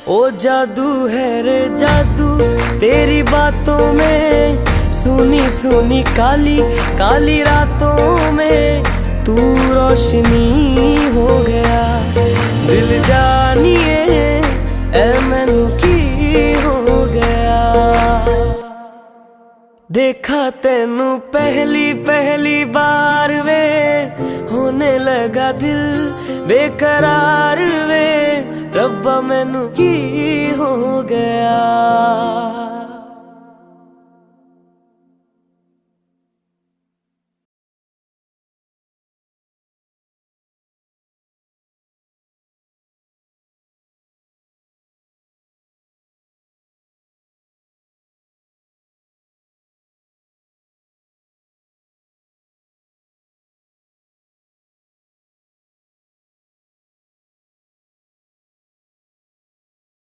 ओ जादू है रे जादू तेरी बातों में, सुनी सुनी काली काली रातों में तू रोशनी हो गया। दिल जानिए ए मैनू की हो गया। देखा तेनू पहली पहली बार वे, होने लगा दिल बेकरार वे। रब्बा मैनू की हो गया।